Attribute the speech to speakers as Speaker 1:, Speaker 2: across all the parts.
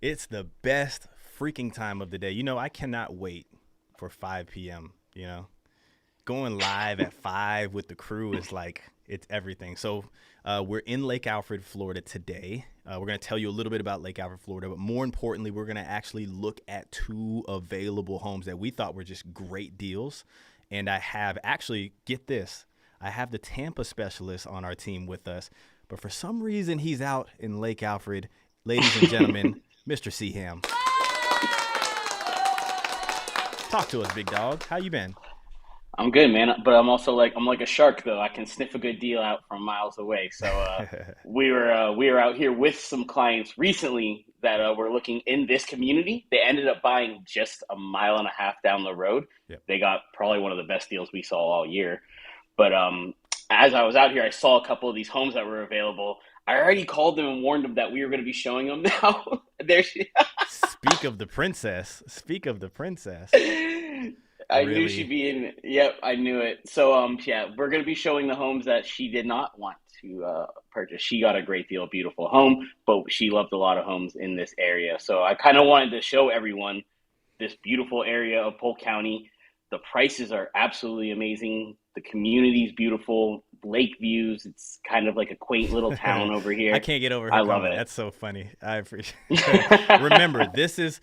Speaker 1: It's the best freaking time of the day. I cannot wait for 5 p.m. Going live at 5 with the crew is like it's everything. So we're in Lake Alfred, Florida today. We're going to tell you a little bit about Lake Alfred, Florida, but more importantly, we're going to actually look at two available homes that we thought were just great deals. And I have actually, get this, I have the Tampa specialist on our team with us, but for some reason he's out in Lake Alfred. Ladies and gentlemen, Mr. Seaham. Talk to us, big dog. How you been?
Speaker 2: I'm good, man. But I'm like a shark though. I can sniff a good deal out from miles away. So we were out here with some clients recently that were looking in this community. They ended up buying just a mile and a half down the road.
Speaker 1: Yep.
Speaker 2: They got probably one of the best deals we saw all year. But as I was out here, I saw a couple of these homes that were available. I already called them and warned them that we were going to be showing them now. there she
Speaker 1: Speak of the princess. Speak of the princess.
Speaker 2: I knew she'd
Speaker 1: Really?
Speaker 2: be in. Yep, I knew it. So, yeah, we're gonna be showing the homes that she did not want to purchase. She got a great deal, beautiful home, but she loved a lot of homes in this area. So, I kind of wanted to show everyone this beautiful area of Polk County. The prices are absolutely amazing. The community's beautiful. Lake views. It's kind of like a quaint little town over
Speaker 1: I
Speaker 2: here.
Speaker 1: can't get over
Speaker 2: I
Speaker 1: her
Speaker 2: love
Speaker 1: comment.
Speaker 2: it.
Speaker 1: That's so funny. I appreciate. Remember, this is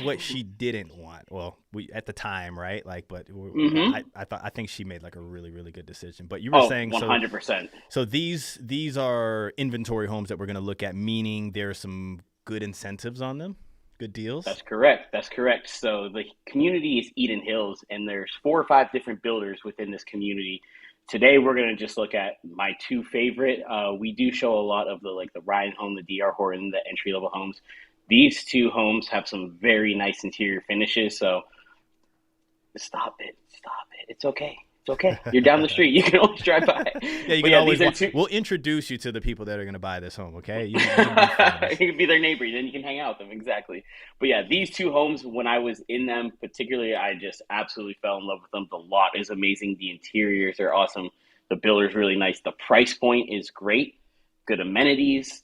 Speaker 1: what she didn't want. Well, we at the time, right? Like, but
Speaker 2: hmm
Speaker 1: I think she made like a really good decision. But you were
Speaker 2: Oh,
Speaker 1: saying so
Speaker 2: 100%.
Speaker 1: so these are inventory homes that we're going to look at, meaning there's some good incentives on them, good deals.
Speaker 2: That's correct. That's correct. So the community is Eden Hills, and there's 4 or 5 different builders within this community. Today, we're going to just look at my two favorite. We do show a lot of the Ryan home, the DR Horton, the entry level homes. These two homes have some very nice interior finishes. So stop it, stop it. It's okay. It's okay. You're down the street. You can always drive by.
Speaker 1: Yeah, you
Speaker 2: But
Speaker 1: can
Speaker 2: yeah,
Speaker 1: always
Speaker 2: these are
Speaker 1: walk.
Speaker 2: two.
Speaker 1: We'll introduce you to the people that are going to buy this home. Okay, you can be
Speaker 2: You
Speaker 1: friends.
Speaker 2: can be their neighbor, then you can hang out with them. Exactly. But yeah, these two homes, when I was in them, particularly, I just absolutely fell in love with them. The lot is amazing. The interiors are awesome. The builder's really nice. The price point is great. Good amenities.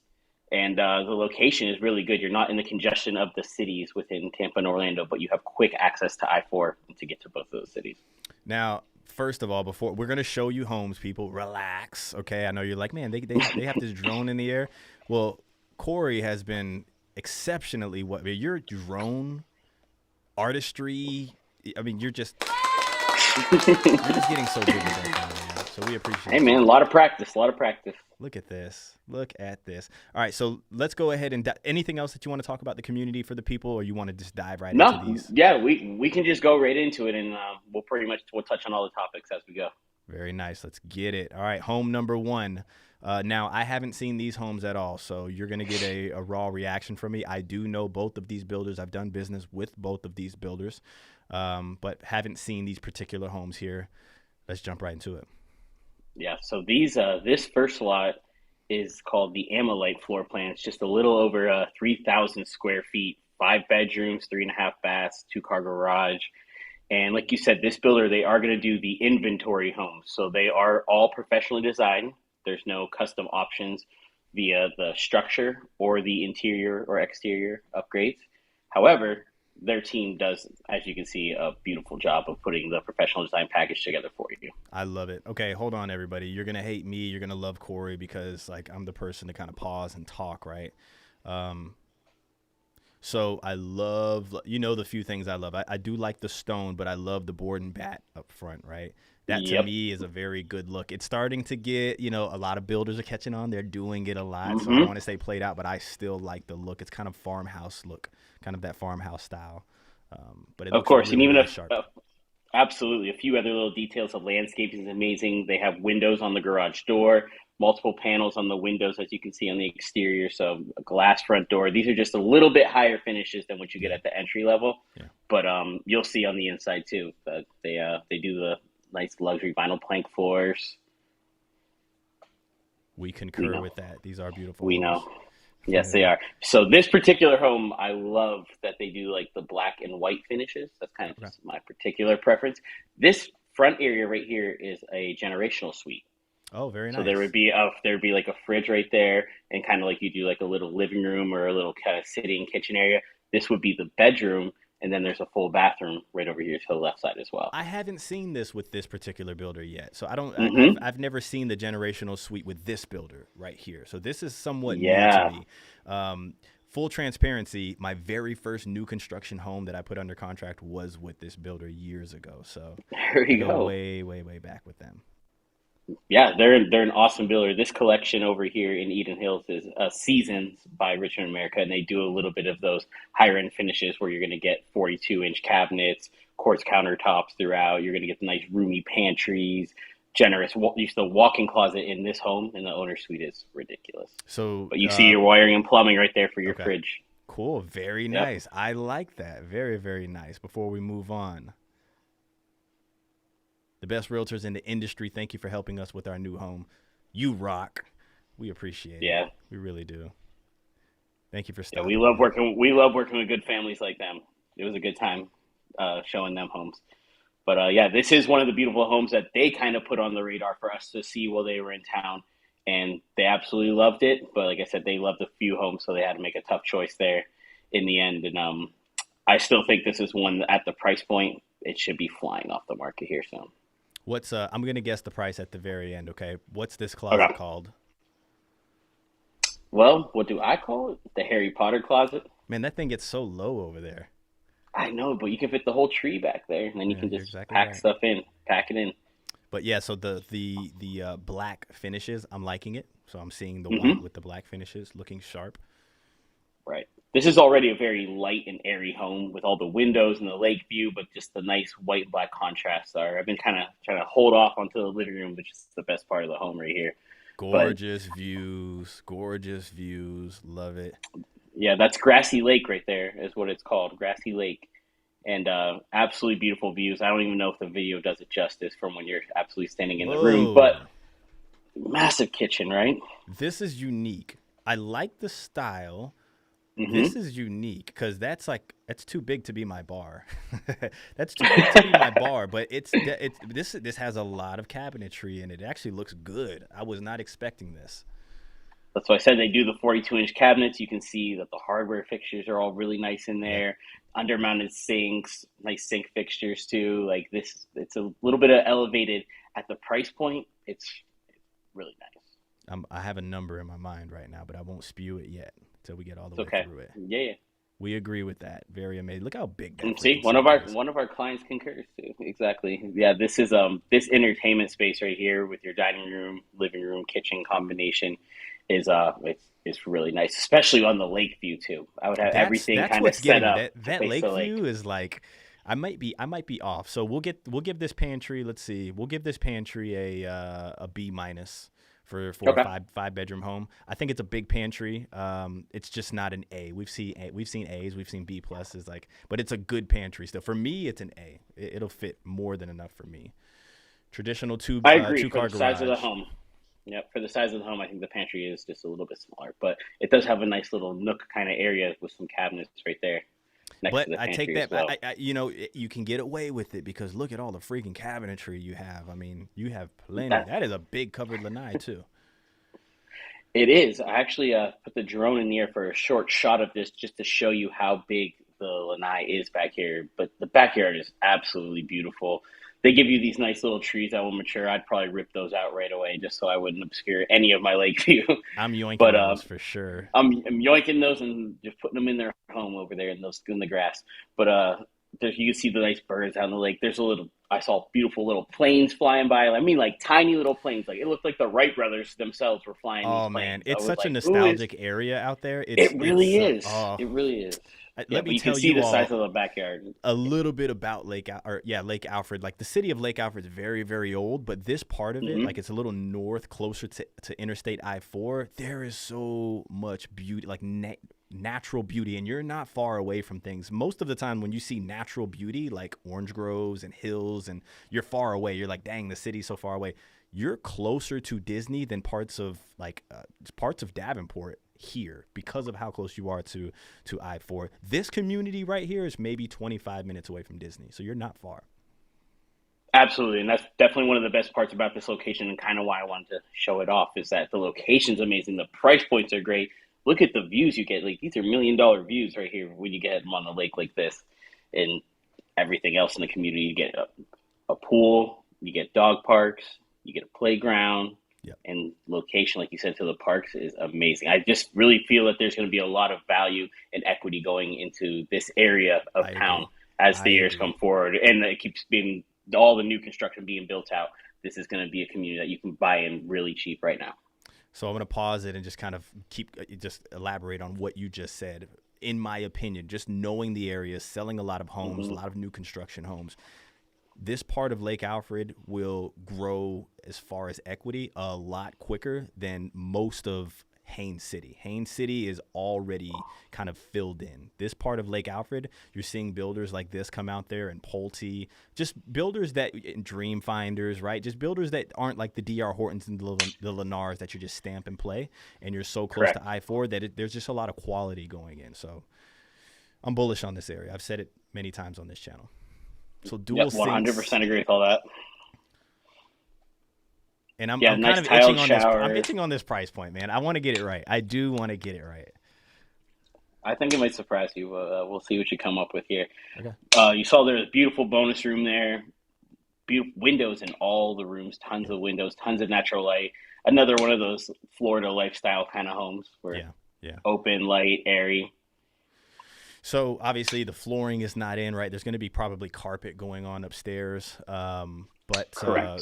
Speaker 2: And the location is really good. You're not in the congestion of the cities within Tampa and Orlando, but you have quick access to I-4 to get to both of those cities.
Speaker 1: Now, first of all, before we're gonna show you homes, people, relax. Okay, I know you're like, man, they have this drone in the air. Well, Corey has been exceptionally what your drone artistry. I mean, you're just getting so good with that thing, man. So we
Speaker 2: Hey,
Speaker 1: appreciate you.
Speaker 2: man, a lot of practice, a lot of practice.
Speaker 1: Look at this. Look at this. All right, so let's go ahead and anything else that you want to talk about the community for the people, or you want to just dive right into
Speaker 2: No,
Speaker 1: these?
Speaker 2: yeah, we can just go right into it, and we'll touch on all the topics as we go.
Speaker 1: Very nice. Let's get it. All right, home number one. Now, I haven't seen these homes at all, so you're going to get a raw reaction from me. I do know both of these builders. I've done business with both of these builders, but haven't seen these particular homes here. Let's jump right into it.
Speaker 2: Yeah, so this first lot is called the Amolite floor plan. It's just a little over 3,000 square feet, 5 bedrooms, 3.5 baths, 2-car garage. And like you said, this builder, they are going to do the inventory homes. So they are all professionally designed. There's no custom options via the structure or the interior or exterior upgrades. However, their team does, as you can see, a beautiful job of putting the professional design package together for you.
Speaker 1: I love it. Okay, hold on, everybody. You're gonna hate me. You're gonna love Corey because like I'm the person to kind of pause and talk, right? Um, So I love, the few things I love. I do like the stone, but I love the board and bat up front, right? That to
Speaker 2: Yep.
Speaker 1: me is a very good look. It's starting to get, a lot of builders are catching on. They're doing it a lot. So I don't
Speaker 2: hmm
Speaker 1: want to say played out, but I still like the look. It's kind of farmhouse look, kind of that farmhouse style. But it
Speaker 2: Of
Speaker 1: looks
Speaker 2: course. And
Speaker 1: really,
Speaker 2: even
Speaker 1: really
Speaker 2: if,
Speaker 1: sharp.
Speaker 2: absolutely, a few other little details of landscaping is amazing. They have windows on the garage door, multiple panels on the windows, as you can see on the exterior. So a glass front door. These are just a little bit higher finishes than what you get
Speaker 1: Yeah,
Speaker 2: at the entry level,
Speaker 1: yeah.
Speaker 2: but you'll see on the inside too that they do the nice luxury vinyl plank floors.
Speaker 1: We
Speaker 2: We
Speaker 1: concur
Speaker 2: know,
Speaker 1: with that. These are beautiful
Speaker 2: we know.
Speaker 1: homes.
Speaker 2: Yes, they are. So this particular home, I love that they do like the black and white finishes. That's kind of
Speaker 1: Okay.
Speaker 2: just my particular preference. This front area right here is a generational suite.
Speaker 1: Oh, very
Speaker 2: So there would
Speaker 1: nice.
Speaker 2: be there'd be like a fridge right there, and kind of like you do like a little living room or a little kind of sitting kitchen area. This would be the bedroom, and then there's a full bathroom right over here to the left side as well.
Speaker 1: I haven't seen this with this particular builder yet, so I don't.
Speaker 2: Hmm.
Speaker 1: I've never seen the generational suite with this builder right here. So this is somewhat new to
Speaker 2: Yeah,
Speaker 1: me. Full transparency, my very first new construction home that I put under contract was with this builder years ago. So
Speaker 2: there
Speaker 1: I
Speaker 2: you
Speaker 1: go
Speaker 2: go.
Speaker 1: way, way, way back with them.
Speaker 2: Yeah, they're an awesome builder. This collection over here in Eden Hills is Seasons by Richond America, and they do a little bit of those higher end finishes where you're going to get 42-inch cabinets, quartz countertops throughout. You're going to get the nice roomy pantries, generous. Use the walk-in closet in this home, and the owner suite is ridiculous.
Speaker 1: So
Speaker 2: But you see your wiring and plumbing right there for your
Speaker 1: okay,
Speaker 2: fridge.
Speaker 1: cool, very
Speaker 2: Yep.
Speaker 1: nice. I like that. Very, very nice. Before we move on, the best realtors in the industry. Thank you for helping us with our new home. You rock. We appreciate it.
Speaker 2: Yeah.
Speaker 1: We really do. Thank you for
Speaker 2: Yeah, we
Speaker 1: stopping
Speaker 2: love
Speaker 1: in.
Speaker 2: working. We love working with good families like them. It was a good time showing them homes. But yeah, this is one of the beautiful homes that they kind of put on the radar for us to see while they were in town, and they absolutely loved it. But like I said, they loved a few homes, so they had to make a tough choice there in the end. And I still think this is one at the price point it should be flying off the market here soon.
Speaker 1: What's I'm gonna guess the price at the very end, okay? What's this closet
Speaker 2: Okay.
Speaker 1: called?
Speaker 2: Well, what do I call it? The Harry Potter closet.
Speaker 1: Man, that thing gets so low over there.
Speaker 2: I know, but you can fit the whole tree back there, and then you
Speaker 1: Yeah,
Speaker 2: can
Speaker 1: you're
Speaker 2: just
Speaker 1: exactly
Speaker 2: pack
Speaker 1: right.
Speaker 2: stuff in, pack it in.
Speaker 1: But yeah, so the black finishes, I'm liking it. So I'm seeing the white
Speaker 2: Hmm.
Speaker 1: with the black finishes looking sharp.
Speaker 2: Right. This is already a very light and airy home with all the windows and the lake view, but just the nice white and black contrasts are. I've been kind of trying to hold off onto the living room, which is the best part of the home right here. But
Speaker 1: Gorgeous views, gorgeous views. Love it.
Speaker 2: yeah, that's Grassy Lake right there, is what it's called, Grassy Lake. And absolutely beautiful views. I don't even know if the video does it justice from when you're absolutely standing in the room, but
Speaker 1: Whoa.
Speaker 2: massive kitchen, right?
Speaker 1: This is unique. I like the style. This
Speaker 2: Hmm.
Speaker 1: is unique because that's too big to be my bar. That's too big to be my bar, but it's this has a lot of cabinetry in it. It actually looks good. I was not expecting this.
Speaker 2: That's why I said they do the 42-inch cabinets. You can see that the hardware fixtures are all really nice in
Speaker 1: Yep.
Speaker 2: there. Undermounted sinks, nice sink fixtures too. Like this, it's a little bit of elevated at the price point. It's really nice.
Speaker 1: I have a number in my mind right now, but I won't spew it yet until we get all the
Speaker 2: It's
Speaker 1: way
Speaker 2: okay.
Speaker 1: through it.
Speaker 2: Yeah, yeah.
Speaker 1: We agree with that. Very amazing. Look how big that
Speaker 2: And see,
Speaker 1: freaking sink is.
Speaker 2: one of our clients concurs too. Exactly. Yeah, this is this entertainment space right here with your dining room, living room, kitchen combination is it's really nice, especially on the lake view too. I would have everything
Speaker 1: That's
Speaker 2: kind of
Speaker 1: what's
Speaker 2: set
Speaker 1: getting me.
Speaker 2: up
Speaker 1: That
Speaker 2: to
Speaker 1: that
Speaker 2: face the
Speaker 1: lake
Speaker 2: lake.
Speaker 1: view is like I might be off. So we'll give this pantry, let's see. We'll give this pantry a B minus for a
Speaker 2: Okay.
Speaker 1: five bedroom home. I think it's a big pantry. It's just not an A. We've seen A's, we've seen B pluses like, but it's a good pantry still. For me, it's an A. It'll fit more than enough for me. Traditional
Speaker 2: I agree
Speaker 1: two
Speaker 2: for
Speaker 1: car
Speaker 2: the size of the
Speaker 1: garage.
Speaker 2: home. Yep, for the size of the home, I think the pantry is just a little bit smaller, but it does have a nice little nook kind of area with some cabinets right there next to
Speaker 1: But
Speaker 2: the
Speaker 1: I take
Speaker 2: pantry as
Speaker 1: that.
Speaker 2: well.
Speaker 1: You can get away with it because look at all the freaking cabinetry you have. I mean, you have plenty.
Speaker 2: That
Speaker 1: That is a big covered lanai too.
Speaker 2: it is. I actually put the drone in the air for a short shot of this just to show you how big the lanai is back here. But the backyard is absolutely beautiful. They give you these nice little trees that will mature. I'd probably rip those out right away just so I wouldn't obscure any of my lake view.
Speaker 1: I'm yoinking
Speaker 2: But
Speaker 1: those for sure.
Speaker 2: I'm yoinking those and just putting them in their home over there in the grass. But you can see the nice birds out in the lake. There's a little. I saw beautiful little planes flying by. I mean, like tiny little planes. Like it looked like the Wright brothers themselves were flying these
Speaker 1: Oh man,
Speaker 2: planes. I
Speaker 1: it's
Speaker 2: was
Speaker 1: such a
Speaker 2: like, "Ooh, is
Speaker 1: nostalgic area out there.
Speaker 2: it really is?
Speaker 1: Oh,
Speaker 2: It really is." Yeah,
Speaker 1: let
Speaker 2: but
Speaker 1: me
Speaker 2: you can
Speaker 1: tell
Speaker 2: see
Speaker 1: you
Speaker 2: the size
Speaker 1: all
Speaker 2: of the backyard.
Speaker 1: a little bit about Lake Alfred. Like the city of Lake Alfred is very very old, but this part of it, like
Speaker 2: Hmm.
Speaker 1: it's a little north, closer to Interstate I-4. There is so much beauty, like natural beauty, and you're not far away from things. Most of the time, when you see natural beauty, like orange groves and hills, and you're far away, you're like, dang, the city's so far away. You're closer to Disney than parts of Davenport here because of how close you are to I-4. This community right here is maybe 25 minutes away from Disney, so you're not far.
Speaker 2: Absolutely, and that's definitely one of the best parts about this location, and kind of why I wanted to show it off is that the location's amazing, the price points are great. Look at the views you get; like these are $1 million views right here when you get them on a lake like this, and everything else in the community. You get a pool, you get dog parks, you get a playground,
Speaker 1: Yep.
Speaker 2: and location, like you said, to the parks is amazing. I just really feel that there's going to be a lot of value and equity going into this area of
Speaker 1: I
Speaker 2: town
Speaker 1: agree.
Speaker 2: as
Speaker 1: I
Speaker 2: the years
Speaker 1: agree.
Speaker 2: come forward, and it keeps being all the new construction being built out. This is going to be a community that you can buy in really cheap right now.
Speaker 1: So I'm going to pause it and just kind of just elaborate on what you just said. In my opinion, just knowing the area, selling a lot of homes, a
Speaker 2: Mm-hmm.
Speaker 1: lot of new construction homes, this part of Lake Alfred will grow as far as equity a lot quicker than most of Haines City. Haines City is already kind of filled in. This part of Lake Alfred, you're seeing builders like this come out there and Pulte, just builders that dream finders, right? Just builders that aren't like the DR Hortons and the Lennars that you just stamp and play, and you're so close
Speaker 2: Correct.
Speaker 1: to I-4 that there's just a lot of quality going in. So I'm bullish on this area. I've said it many times on this channel. So dual
Speaker 2: Yep,
Speaker 1: sinks,
Speaker 2: 100% agree with all that.
Speaker 1: and I'm
Speaker 2: Yeah,
Speaker 1: I'm kind
Speaker 2: nice
Speaker 1: of itching
Speaker 2: tiled
Speaker 1: on this. I'm
Speaker 2: showers.
Speaker 1: itching on this price point, man. I want to get it right. I do want to get it right.
Speaker 2: I think it might surprise you. We'll see what you come up with here.
Speaker 1: Okay.
Speaker 2: You saw there's a beautiful bonus room there. Beautiful windows in all the rooms, tons
Speaker 1: Yep.
Speaker 2: of windows, tons of natural light. Another one of those Florida lifestyle kind of homes where
Speaker 1: Yeah. Yeah.
Speaker 2: open, light, airy.
Speaker 1: So obviously the flooring is not in, right? There's going to be probably carpet going on upstairs.
Speaker 2: Correct.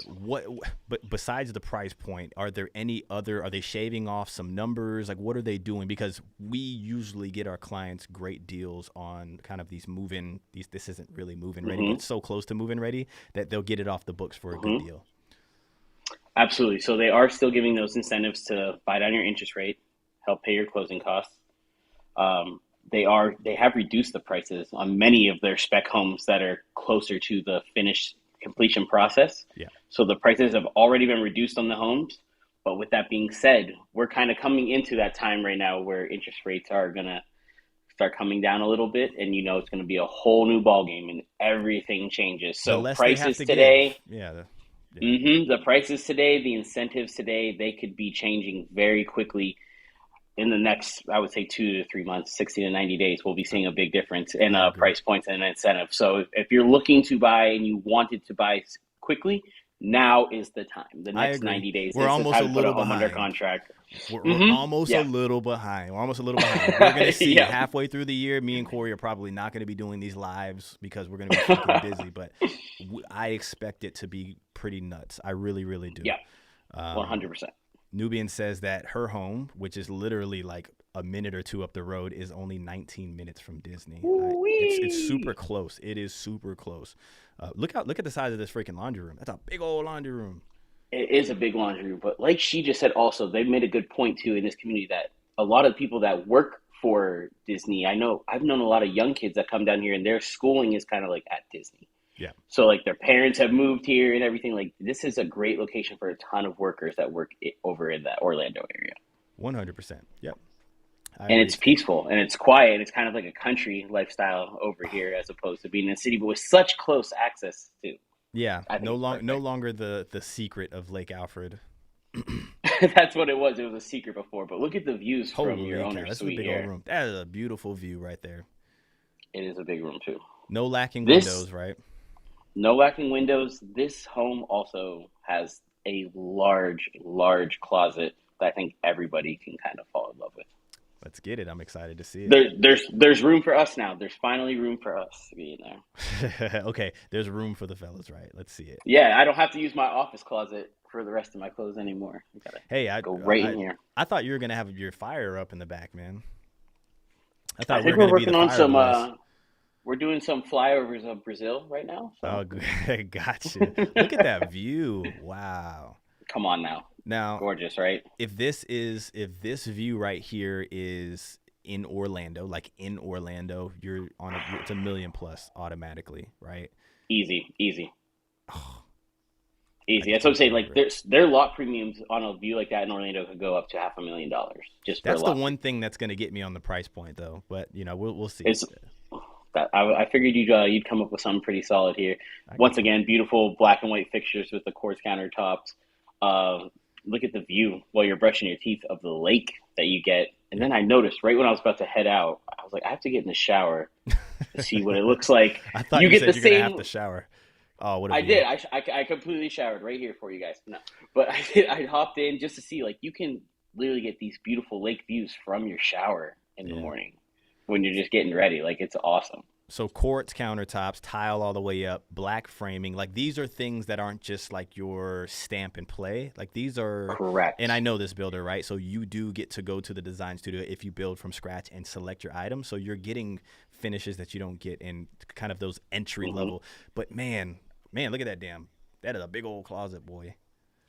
Speaker 1: But besides the price point, are there any other? Are they shaving off some numbers? Like, what are they doing? Because we usually get our clients great deals on kind of these move-in. This isn't really move-in ready, but
Speaker 2: hmm
Speaker 1: it's so close to move-in ready that they'll get it off the books for a good
Speaker 2: hmm
Speaker 1: deal.
Speaker 2: Absolutely. So they are still giving those incentives to buy down your interest rate, help pay your closing costs. They have reduced the prices on many of their spec homes that are closer to the finished completion process.
Speaker 1: Yeah.
Speaker 2: So the prices have already been reduced on the homes. But with that being said, we're kind of coming into that time right now where interest rates are gonna start coming down a little bit, and it's going to be a whole new ball game, and everything changes.
Speaker 1: The
Speaker 2: So
Speaker 1: less they have
Speaker 2: prices
Speaker 1: to
Speaker 2: today,
Speaker 1: give. Yeah. Yeah.
Speaker 2: the prices today, the incentives today, they could be changing very quickly in the next, I would say, 2 to 3 months, 60 to 90 days. We'll be seeing a big difference in
Speaker 1: I agree.
Speaker 2: price points and incentive. So if you're looking to buy and you wanted to buy quickly, now is the time. The
Speaker 1: I
Speaker 2: next
Speaker 1: agree.
Speaker 2: 90 days
Speaker 1: We're
Speaker 2: is the
Speaker 1: almost a
Speaker 2: time to put a
Speaker 1: little
Speaker 2: home under
Speaker 1: behind.
Speaker 2: contract.
Speaker 1: We're
Speaker 2: hmm
Speaker 1: almost a
Speaker 2: Yeah.
Speaker 1: little behind. We're almost a little behind. We're going to see
Speaker 2: Yeah.
Speaker 1: halfway through the year. Me and Corey are probably not going to be doing these lives because we're going to be freaking busy. But I expect it to be pretty nuts. I really, really do.
Speaker 2: Yeah.
Speaker 1: Um,
Speaker 2: 100%.
Speaker 1: Nubian says that her home, which is literally like a minute or two up the road, is only 19 minutes from Disney. It's super
Speaker 2: Woo-wee.
Speaker 1: close. It is super close. Look at the size of this freaking laundry room. That's a big old laundry room.
Speaker 2: It is a big laundry room, but like she just said, also they've made a good point too in this community that a lot of people that work for Disney, I've known a lot of young kids that come down here and their schooling is kind of like at Disney.
Speaker 1: Yeah.
Speaker 2: So like their parents have moved here and everything. Like this is a great location for a ton of workers that work over in that Orlando area.
Speaker 1: 100%. Yep. I
Speaker 2: And
Speaker 1: agree.
Speaker 2: it's peaceful and it's quiet. It's kind of like a country lifestyle over here as opposed to being in a city, but with such close access to.
Speaker 1: Yeah,
Speaker 2: I think it's
Speaker 1: no
Speaker 2: perfect.
Speaker 1: longer the secret of Lake Alfred.
Speaker 2: That's what it was. It was a secret before, but look at the views from your
Speaker 1: Holy cow,
Speaker 2: owner's
Speaker 1: that's a
Speaker 2: suite
Speaker 1: big old
Speaker 2: here.
Speaker 1: room. That is a beautiful view right there.
Speaker 2: It is a big room too.
Speaker 1: No lacking
Speaker 2: This
Speaker 1: windows, right?
Speaker 2: no lacking windows. This home also has a large, large closet that I think everybody can kind of fall in love with.
Speaker 1: Let's get it. I'm excited to see it.
Speaker 2: There's room for us now. There's finally room for us to be in there.
Speaker 1: Okay, there's room for the fellas, right? Let's see it.
Speaker 2: Yeah, I don't have to use my office closet for the rest of my clothes anymore. I gotta
Speaker 1: Hey,
Speaker 2: go right in
Speaker 1: I
Speaker 2: here.
Speaker 1: I thought you were gonna have your fire up in the back, man. I
Speaker 2: I
Speaker 1: thought we
Speaker 2: think
Speaker 1: were
Speaker 2: we're
Speaker 1: gonna be the
Speaker 2: working on
Speaker 1: fire
Speaker 2: some.
Speaker 1: boys.
Speaker 2: We're doing some flyovers of Brazil right now.
Speaker 1: Oh,
Speaker 2: So
Speaker 1: good. Gotcha. Look at that view. Wow.
Speaker 2: come on now,
Speaker 1: Now,
Speaker 2: gorgeous, right?
Speaker 1: if this view right here is in Orlando, like in Orlando, you're on it's a million plus automatically, right?
Speaker 2: Easy, easy.
Speaker 1: Oh, I
Speaker 2: Easy. That's what I'm
Speaker 1: can't
Speaker 2: saying.
Speaker 1: get
Speaker 2: Like
Speaker 1: over it.
Speaker 2: their lot premiums on a view like that in Orlando could go up to $500,000 just for a
Speaker 1: That's the
Speaker 2: lot
Speaker 1: one
Speaker 2: premium.
Speaker 1: thing that's going to get me on the price point, though. But we'll see.
Speaker 2: It's I figured you'd come up with something pretty solid here.
Speaker 1: I can
Speaker 2: Once
Speaker 1: tell.
Speaker 2: again, beautiful black and white fixtures with the quartz countertops. Uh, Look at the view while you're brushing your teeth of the lake that you get. And
Speaker 1: Yep.
Speaker 2: then I noticed right when I was about to head out, I was like, I have to get in the shower to see what it looks like.
Speaker 1: I thought
Speaker 2: You
Speaker 1: you
Speaker 2: get the
Speaker 1: said you're gonna have
Speaker 2: same.
Speaker 1: to shower. Oh, what a
Speaker 2: I
Speaker 1: view.
Speaker 2: did. I completely showered right here for you guys. No, but I did. I hopped in just to see like you can literally get these beautiful lake views from your shower in the
Speaker 1: Yeah.
Speaker 2: morning when you're just getting ready. Like it's awesome.
Speaker 1: So quartz countertops, tile all the way up, black framing. Like these are things that aren't just like your stamp and play. Like these are, and I
Speaker 2: Correct.
Speaker 1: know this builder, right? So you do get to go to the design studio if you build from scratch and select your items. So you're getting finishes that you don't get in kind of those entry
Speaker 2: hmm
Speaker 1: level. But man, look at that damn. That is a big old closet, boy.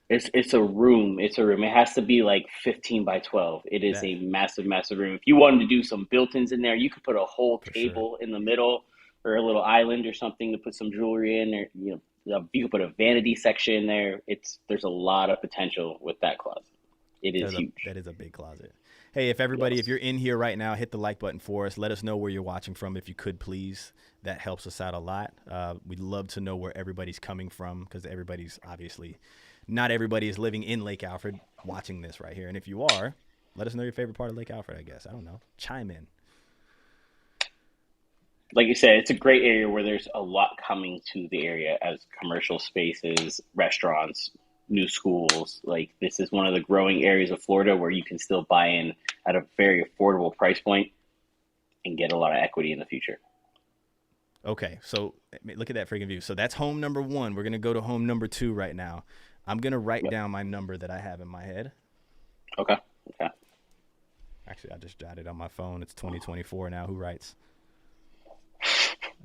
Speaker 2: It's a room. It's a room. It has to be like 15 by 12. It is
Speaker 1: That
Speaker 2: a massive, massive room. If you wanted to do some built-ins in there, you could put a whole
Speaker 1: for sure.
Speaker 2: table in the middle or a little island or something to put some jewelry in, or you could put a vanity section in there. It's There's a lot of potential with that closet. It is huge.
Speaker 1: That is a big closet. Hey, if everybody, if
Speaker 2: Yes.
Speaker 1: you're in here right now, hit the like button for us. Let us know where you're watching from, if you could, please. That helps us out a lot. We'd love to know where everybody's coming from because everybody's obviously not everybody is living in Lake Alfred watching this right here. And if you are, let us know your favorite part of Lake Alfred. I guess I don't know. Chime in.
Speaker 2: Like you said, it's a great area where there's a lot coming to the area as commercial spaces, restaurants, new schools. Like this is one of the growing areas of Florida where you can still buy in at a very affordable price point and get a lot of equity in the future.
Speaker 1: Okay, so look at that freaking view. So that's home number one. We're gonna go to home number two right now. I'm gonna write
Speaker 2: Yep.
Speaker 1: down my number that I have in my head.
Speaker 2: Okay. Okay.
Speaker 1: Actually, I just jotted it on my phone. It's 2024 now. Who writes?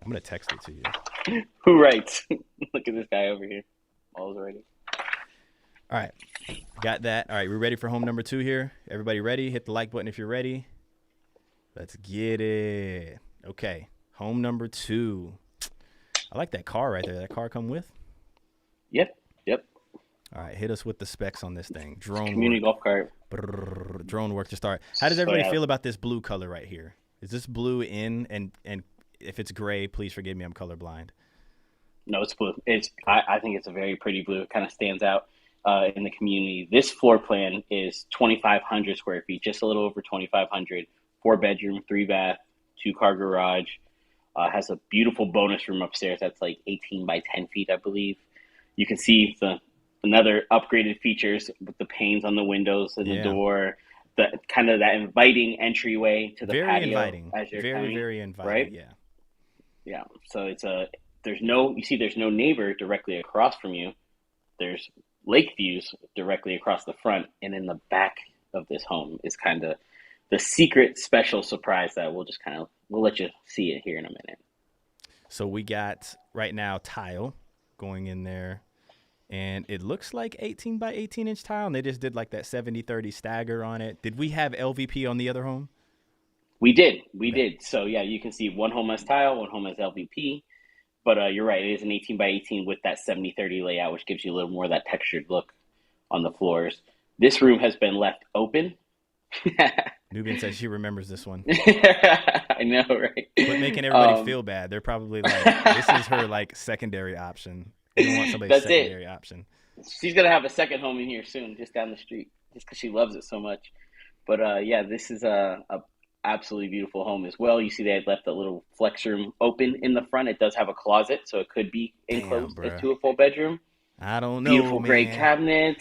Speaker 1: I'm gonna text it to you.
Speaker 2: Who writes? Look at this guy over here. All's ready.
Speaker 1: All right, got that. All right, we're ready for home number two here. Everybody ready? Hit the like button if you're ready. Let's get it. Okay, home number two. I like that car right there. That car come with.
Speaker 2: Yep. Yep.
Speaker 1: All right, hit us with the specs on this thing. Drone
Speaker 2: Community
Speaker 1: work.
Speaker 2: golf cart.
Speaker 1: Brrr, drone work to start. How does
Speaker 2: So
Speaker 1: everybody
Speaker 2: yeah.
Speaker 1: feel about this blue color right here? Is this blue in? And if it's gray, please forgive me. I'm colorblind.
Speaker 2: No, it's blue.
Speaker 1: Okay.
Speaker 2: I think it's a very pretty blue. It kind of stands out in the community. This floor plan is 2,500 square feet, just a little over 2,500. Four bedroom, three bath, two car garage. Has a beautiful bonus room upstairs that's like 18 by 10 feet, I believe. You can see the another upgraded features with the panes on the windows and the
Speaker 1: Yeah.
Speaker 2: door, the kind of that inviting entryway to the
Speaker 1: Very
Speaker 2: patio
Speaker 1: inviting.
Speaker 2: as you're
Speaker 1: Very,
Speaker 2: coming,
Speaker 1: very inviting.
Speaker 2: right?
Speaker 1: Yeah.
Speaker 2: Yeah. So there's no neighbor directly across from you. There's lake views directly across the front, and in the back of this home is kind of the secret special surprise that we'll let you see it here in a minute.
Speaker 1: So we got right now tile going in there, and it looks like 18 by 18-inch tile, and they just did like that 70-30 stagger on it. Did we have LVP on the other home?
Speaker 2: We did. So yeah, you can see one home has tile, one home has LVP. But you're right, it is an 18 by 18 with that 70-30 layout, which gives you a little more of that textured look on the floors. This room has been left open.
Speaker 1: Nubian says she remembers this one.
Speaker 2: I know, right?
Speaker 1: Quit making everybody feel bad. They're probably like, this is her like secondary option. We don't want somebody's
Speaker 2: That's it.
Speaker 1: secondary option.
Speaker 2: She's gonna have a second home in here soon, just down the street, just because she loves it so much. But yeah, this is a absolutely beautiful home as well. You see they had left a little flex room open in the front. It does have a closet, so it could be
Speaker 1: Damn,
Speaker 2: enclosed
Speaker 1: bruh.
Speaker 2: into a full bedroom.
Speaker 1: I don't know, man.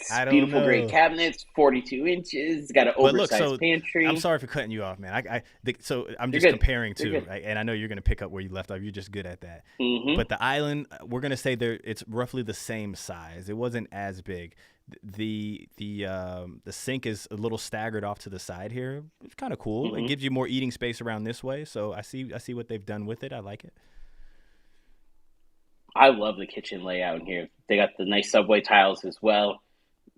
Speaker 1: I don't
Speaker 2: Beautiful gray
Speaker 1: know.
Speaker 2: cabinets, 42 inches. It's got an
Speaker 1: But look,
Speaker 2: oversized
Speaker 1: so I'm
Speaker 2: pantry.
Speaker 1: sorry for cutting you off, man. So I'm
Speaker 2: You're
Speaker 1: just
Speaker 2: good.
Speaker 1: comparing
Speaker 2: You're
Speaker 1: too,
Speaker 2: good.
Speaker 1: right? And I know you're gonna pick up where you left off. You're just good at that.
Speaker 2: hmm
Speaker 1: But the island, we're gonna say it's roughly the same size. It wasn't as big. The sink is a little staggered off to the side here. It's kind of cool. It
Speaker 2: hmm
Speaker 1: gives you more eating space around this way. So I see what they've done with it. I like it.
Speaker 2: I love the kitchen layout in here. They got the nice subway tiles as well.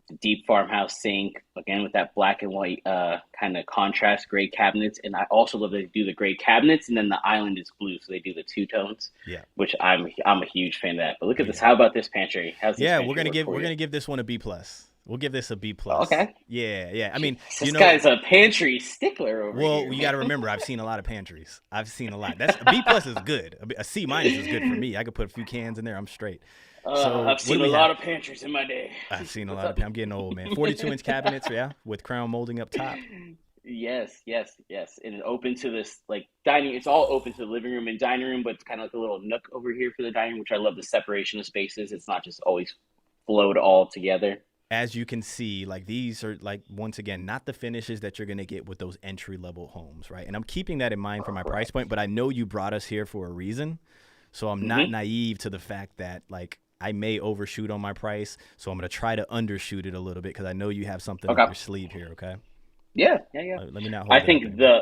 Speaker 2: The deep farmhouse sink, again with that black and white kind of contrast gray cabinets. And I also love that they do the gray cabinets and then the island is blue, so they do the two tones,
Speaker 1: Yeah.
Speaker 2: which I'm a huge fan of that. But look
Speaker 1: Oh
Speaker 2: at this.
Speaker 1: yeah.
Speaker 2: How about this pantry? How's this
Speaker 1: Yeah, we're
Speaker 2: pantry
Speaker 1: gonna
Speaker 2: work
Speaker 1: give
Speaker 2: for
Speaker 1: we're
Speaker 2: you?
Speaker 1: gonna give this one a B plus. We'll give this a B plus.
Speaker 2: Okay.
Speaker 1: Yeah, yeah. I mean,
Speaker 2: Jeez,
Speaker 1: you
Speaker 2: this
Speaker 1: know,
Speaker 2: guy's a pantry stickler over
Speaker 1: well,
Speaker 2: here,
Speaker 1: you got to remember, I've seen a lot of pantries. I've seen a lot. That's a B plus is good. A C minus is good for
Speaker 2: man.
Speaker 1: me. I could put a few cans in there. I'm straight. So
Speaker 2: I've
Speaker 1: what do
Speaker 2: seen a
Speaker 1: we have?
Speaker 2: lot of pantries in my day.
Speaker 1: I've seen a
Speaker 2: What's
Speaker 1: lot
Speaker 2: up?
Speaker 1: of. I'm getting old, man. 42-inch cabinets, yeah, with crown molding up top.
Speaker 2: Yes, yes, yes. And it's open to this like dining. It's all open to the living room and dining room, but it's kind of like a little nook over here for the dining room, which I love the separation of spaces. It's not just always flowed all together.
Speaker 1: As you can see, like these are like once again not the finishes that you're gonna get with those entry level homes, right? And I'm keeping that in mind for my price
Speaker 2: Correct.
Speaker 1: point, but I know you brought us here for a reason, so I'm not
Speaker 2: Mm-hmm.
Speaker 1: naive to the fact that like I may overshoot on my price, so I'm gonna try to undershoot it a little bit because I know you have something up
Speaker 2: Okay.
Speaker 1: your sleeve here. Okay,
Speaker 2: Yeah, yeah, yeah.
Speaker 1: let me not
Speaker 2: I
Speaker 1: hold it up
Speaker 2: think
Speaker 1: anymore.
Speaker 2: the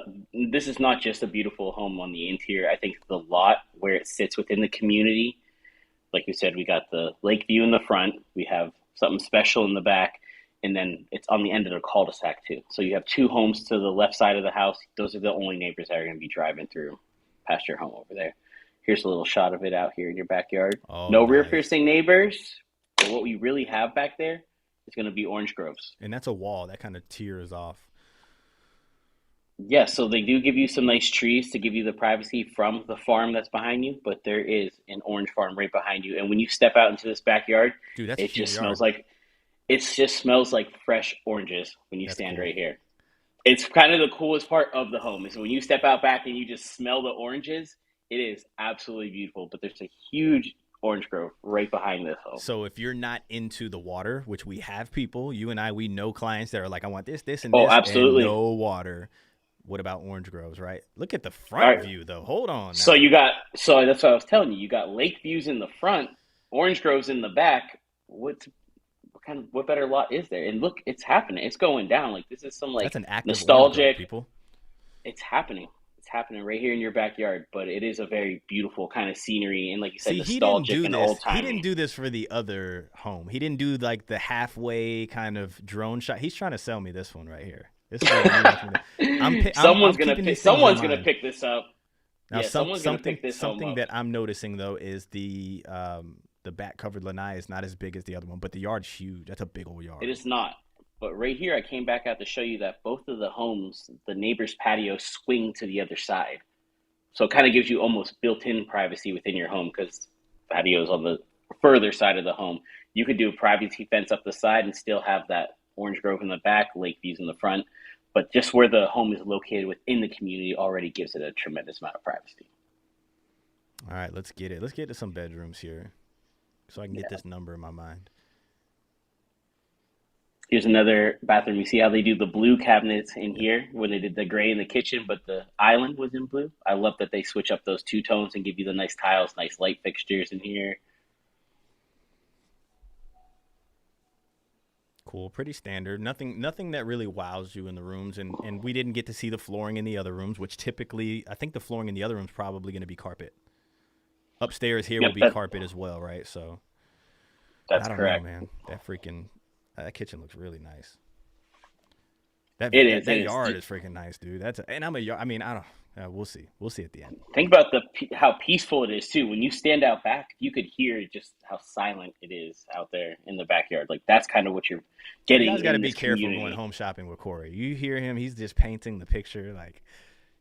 Speaker 2: this is not just a beautiful home on the interior. I think the lot where it sits within the community, like you said, we got the lake view in the front. We have something special in the back, and then it's on the end of the cul-de-sac too. So you have two homes to the left side of the house. Those are the only neighbors that are going to be driving through past your home over there. Here's a little shot of it out here in your backyard.
Speaker 1: Oh,
Speaker 2: No rear
Speaker 1: nice.
Speaker 2: facing neighbors. But what we really have back there is going to be orange groves.
Speaker 1: And that's a wall that kind of tears off.
Speaker 2: Yes, so they do give you some nice trees to give you the privacy from the farm that's behind you, but there is an orange farm right behind you. And when you step out into this backyard,
Speaker 1: Dude, that's a
Speaker 2: it
Speaker 1: huge
Speaker 2: just smells
Speaker 1: yard.
Speaker 2: like it just smells like fresh oranges when you
Speaker 1: That's
Speaker 2: stand
Speaker 1: cool.
Speaker 2: right here. It's kind of the coolest part of the home is when you step out back and you just smell the oranges. It is absolutely beautiful, but there's a huge orange grove right behind this home.
Speaker 1: So if you're not into the water, which we have people, you and I, we know clients that are like, I want this, this, and
Speaker 2: Oh,
Speaker 1: this, and
Speaker 2: absolutely.
Speaker 1: no water. What about orange groves, right? Look at the
Speaker 2: All
Speaker 1: front
Speaker 2: right.
Speaker 1: view, though. Hold on
Speaker 2: So
Speaker 1: now.
Speaker 2: you got so that's what I was telling you. You got lake views in the front, orange groves in the back. What better lot is there? And look, it's happening. It's going down. Like this is some
Speaker 1: That's
Speaker 2: like
Speaker 1: an active orange grove,
Speaker 2: nostalgic.
Speaker 1: people.
Speaker 2: It's happening. It's happening right here in your backyard. But it is a very beautiful kind of scenery and like you said,
Speaker 1: See, he didn't
Speaker 2: nostalgic
Speaker 1: do
Speaker 2: and
Speaker 1: this.
Speaker 2: old
Speaker 1: He didn't
Speaker 2: timey.
Speaker 1: do this for the other home. He didn't do like the halfway kind of drone shot. He's trying to sell me this one right here. This is what he wants me to. I'm keeping these things in
Speaker 2: Someone's gonna
Speaker 1: mind.
Speaker 2: pick this up.
Speaker 1: Now,
Speaker 2: Yeah, someone's gonna
Speaker 1: something
Speaker 2: pick this home
Speaker 1: something
Speaker 2: up.
Speaker 1: that I'm noticing though is the back covered lanai is not as big as the other one, but the yard's huge. That's a big old
Speaker 2: It
Speaker 1: yard.
Speaker 2: is not. But right here, I came back out to show you that both of the homes, the neighbor's patio swing to the other side. So it kind of gives you almost built-in privacy within your home because patio is on the further side of the home. You could do a privacy fence up the side and still have that orange grove in the back, lake views in the front. But just where the home is located within the community already gives it a tremendous amount of privacy.
Speaker 1: All right, let's get it. Let's get to some bedrooms here, so I can get
Speaker 2: Yeah.
Speaker 1: this number in my mind.
Speaker 2: Here's another bathroom. You see how they do the blue cabinets in
Speaker 1: Yep.
Speaker 2: here when they did the gray in the kitchen, but the island was in blue. I love that they switch up those two tones and give you the nice tiles, nice light fixtures in here.
Speaker 1: Cool, pretty standard. Nothing that really wows you in the rooms, and we didn't get to see the flooring in the other rooms, which typically I think the flooring in the other rooms probably going to be carpet. Upstairs here will
Speaker 2: Yep,
Speaker 1: be carpet as well, right? So, but I
Speaker 2: that's
Speaker 1: don't know,
Speaker 2: correct.
Speaker 1: man. That kitchen looks really nice. That
Speaker 2: It
Speaker 1: that
Speaker 2: is.
Speaker 1: that
Speaker 2: It is.
Speaker 1: yard is freaking nice, dude. And I'm a yard. I mean, I don't. We'll see. We'll see at the end.
Speaker 2: Think about the how peaceful it is too. When you stand out back, you could hear just how silent it is out there in the backyard. Like that's kind of what you're
Speaker 1: You
Speaker 2: getting
Speaker 1: guys got to
Speaker 2: in
Speaker 1: be
Speaker 2: this
Speaker 1: careful going
Speaker 2: community.
Speaker 1: home shopping with Corey. You hear him; he's just painting the picture. Like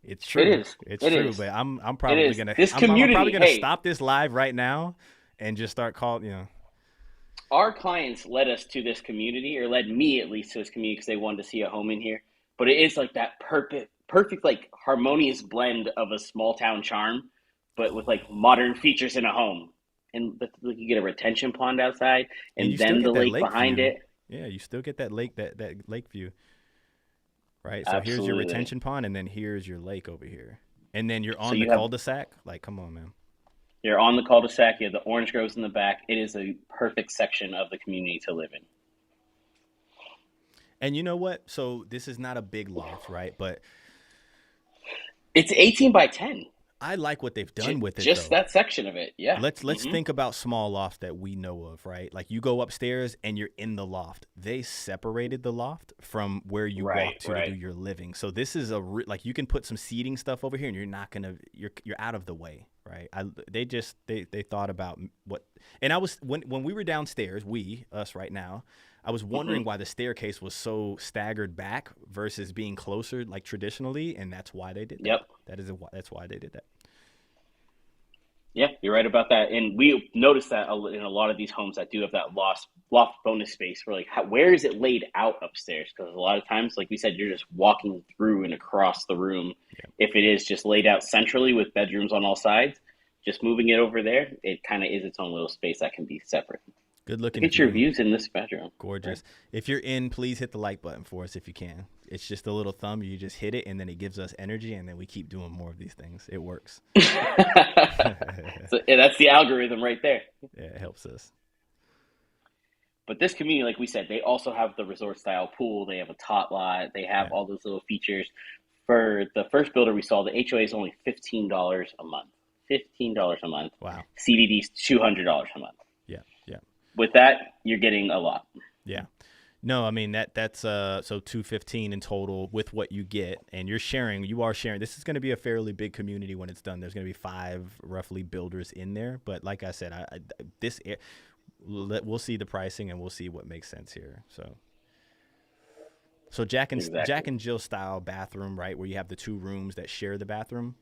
Speaker 1: it's
Speaker 2: It
Speaker 1: true,
Speaker 2: is.
Speaker 1: it's
Speaker 2: It
Speaker 1: true.
Speaker 2: is.
Speaker 1: But I'm
Speaker 2: It
Speaker 1: probably
Speaker 2: is.
Speaker 1: gonna
Speaker 2: This
Speaker 1: I'm probably
Speaker 2: community.
Speaker 1: gonna
Speaker 2: Hey,
Speaker 1: stop this live right now and just start calling.
Speaker 2: our clients led us to this community, or led me at least to this community because they wanted to see a home in here. But it is like that perfect, like harmonious blend of a small town charm, but with like modern features in a home. And like, you get a retention pond outside,
Speaker 1: And you
Speaker 2: and
Speaker 1: still
Speaker 2: then the
Speaker 1: get that
Speaker 2: lake
Speaker 1: lake
Speaker 2: behind
Speaker 1: view.
Speaker 2: it.
Speaker 1: Yeah, you still get that that lake view, right? So here's your
Speaker 2: Absolutely.
Speaker 1: retention pond, and then here's your lake over here, and then you're
Speaker 2: So
Speaker 1: on the
Speaker 2: you have
Speaker 1: cul-de-sac. Like, come on, man.
Speaker 2: you're on the cul-de-sac. You have the orange groves in the back. It is a perfect section of the community to live in.
Speaker 1: And you know what? So this is not a big loft, right? But
Speaker 2: It's 18 by 10.
Speaker 1: I like what they've done with it,
Speaker 2: Just
Speaker 1: though.
Speaker 2: that section of it. Yeah.
Speaker 1: Let's think about small lofts that we know of, right? Like you go upstairs and you're in the loft. They separated the loft from where you walk
Speaker 2: Right.
Speaker 1: to do
Speaker 2: Right.
Speaker 1: your living. So this is like you can put some seating stuff over here, and you're not gonna you're out of the way, right? They thought about what, and I was when we were downstairs, us right now. I was wondering why the staircase was so staggered back versus being closer like traditionally, and that's why they did that.
Speaker 2: Yep.
Speaker 1: That's why they did that.
Speaker 2: Yeah, you're right about that. And we noticed that in a lot of these homes that do have that loft bonus space. We're like, where is it laid out upstairs? Because a lot of times, like we said, you're just walking through and across the room.
Speaker 1: Yeah.
Speaker 2: If it is just laid out centrally with bedrooms on all sides, just moving it over there, it kind of is its own little space that can be separate.
Speaker 1: Good
Speaker 2: Look
Speaker 1: looking
Speaker 2: at your
Speaker 1: view.
Speaker 2: views in this bedroom.
Speaker 1: Gorgeous. If you're in, please hit the like button for us if you can. It's just a little thumb. You just hit it, and then it gives us energy, and then we keep doing more of these things. It works.
Speaker 2: So yeah, that's the algorithm right there.
Speaker 1: Yeah, it helps us.
Speaker 2: But this community, like we said, they also have the resort style pool. They have a tot lot. They have
Speaker 1: Yeah.
Speaker 2: all those little features. For the first builder we saw, the HOA is only $15 a month. $15 a month.
Speaker 1: Wow.
Speaker 2: CDD's $200 a month.
Speaker 1: Yeah. Yeah.
Speaker 2: With that, you're getting a lot.
Speaker 1: Yeah. No, I mean that's so 215 in total with what you get, and you are sharing. This is going to be a fairly big community when it's done. There's going to be 5 roughly builders in there, but like I said, we'll see the pricing and we'll see what makes sense here. So Jack and Jill style bathroom, right, where you have the 2 rooms that share the bathroom.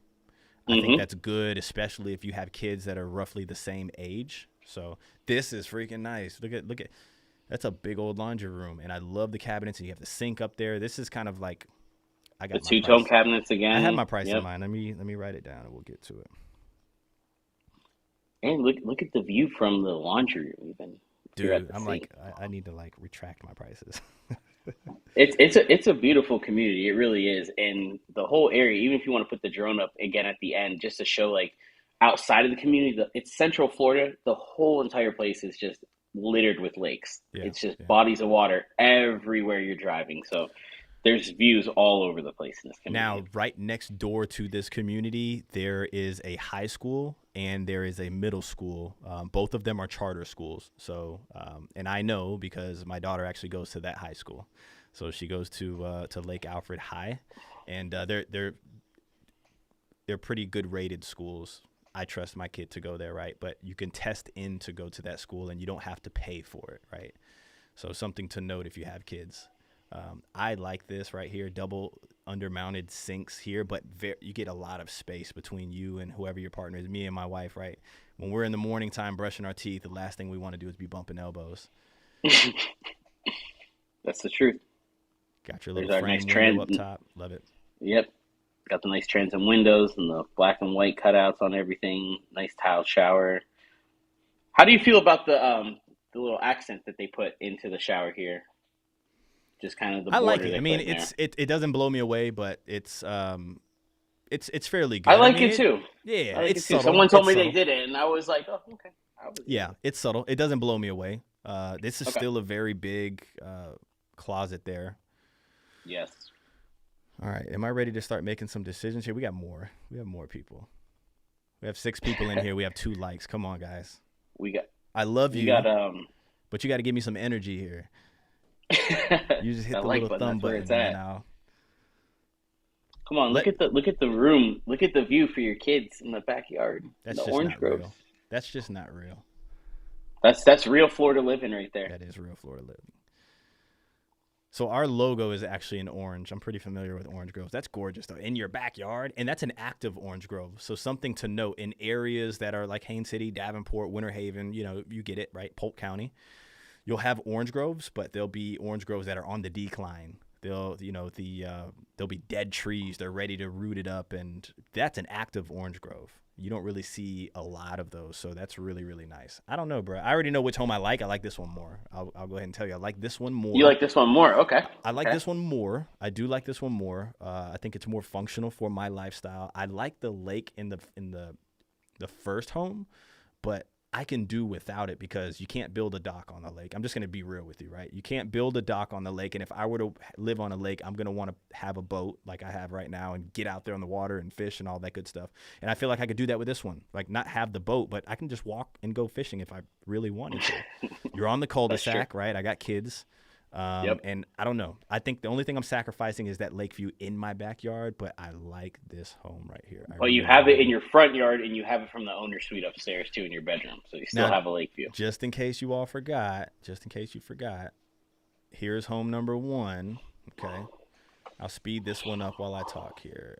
Speaker 1: I think that's good, especially if you have kids that are roughly the same age. So this is freaking nice. Look at. That's a big old laundry room, and I love the cabinets, and you have the sink up there. This is kind of like I got
Speaker 2: the 2-tone cabinets again.
Speaker 1: I have my price in mind. Let me write it down, and we'll get to it.
Speaker 2: And look at the view from the laundry room, even.
Speaker 1: Dude, I'm like I need to like retract my prices.
Speaker 2: It's a beautiful community. It really is, and the whole area. Even if you want to put the drone up again at the end, just to show like outside of the community, it's Central Florida. The whole entire place is just littered with lakes. It's just bodies of water everywhere you're driving. So there's views all over the place in this community.
Speaker 1: Now, right next door to this community, there is a high school and there is a middle school. Both of them are charter schools. So, and I know because my daughter actually goes to that high school. So she goes to Lake Alfred High, and they're pretty good rated schools. I trust my kid to go there, right? But you can test in to go to that school, and you don't have to pay for it, right? So something to note if you have kids. I like this right here, double undermounted sinks here, but you get a lot of space between you and whoever your partner is. Me and my wife, right? When we're in the morning time brushing our teeth, the last thing we want to do is be bumping elbows.
Speaker 2: That's the truth.
Speaker 1: Got your little frame window up top. Love it.
Speaker 2: Yep. Got the nice transom windows and the black and white cutouts on everything. Nice tile shower. How do you feel about the little accent that they put into the shower here? Just kind of the border. I
Speaker 1: like it. I mean, it doesn't blow me away, but it's fairly good.
Speaker 2: I like it too.
Speaker 1: Yeah,
Speaker 2: I like
Speaker 1: it's
Speaker 2: it too.
Speaker 1: subtle.
Speaker 2: Someone told me they did it, and I was like, oh, okay.
Speaker 1: Yeah, it's subtle. It doesn't blow me away. This is still a very big closet there.
Speaker 2: Yes.
Speaker 1: All right. Am I ready to start making some decisions here? We have more people. We have 6 people in here. We have 2 likes. Come on, guys. I love you. But you got to give me some energy here. You just hit the little thumb button now.
Speaker 2: Come on, look at the room. Look at the view for your kids in the backyard.
Speaker 1: That's
Speaker 2: the
Speaker 1: just
Speaker 2: orange
Speaker 1: not
Speaker 2: groves.
Speaker 1: real. That's just not real.
Speaker 2: That's real Florida living right there.
Speaker 1: That is real Florida living. So our logo is actually in orange. I'm pretty familiar with orange groves. That's gorgeous, though, in your backyard. And that's an active orange grove. So something to note in areas that are like Haines City, Davenport, Winter Haven, you get it, right? Polk County. You'll have orange groves, but there'll be orange groves that are on the decline. There'll be dead trees. They're ready to root it up. And that's an active orange grove. You don't really see a lot of those, so that's really, really nice. I don't know, bro. I already know which home I like. I like this one more. I'll go ahead and tell you. I like this one more.
Speaker 2: You like this one more? Okay.
Speaker 1: I like this one more. I do like this one more. I think it's more functional for my lifestyle. I like the lake in the first home, but I can do without it because you can't build a dock on the lake. I'm just going to be real with you, right? You can't build a dock on the lake. And if I were to live on a lake, I'm going to want to have a boat like I have right now and get out there on the water and fish and all that good stuff. And I feel like I could do that with this one, like not have the boat, but I can just walk and go fishing if I really wanted to. You're on the cul-de-sac, right? I got kids. And I don't know. I think the only thing I'm sacrificing is that lake view in my backyard, but I like this home right here.
Speaker 2: Well, you have it in your front yard, and you have it from the owner's suite upstairs, too, in your bedroom. So you still have a lake view.
Speaker 1: Just in case you all forgot, Here's home number one. Okay. I'll speed this one up while I talk here.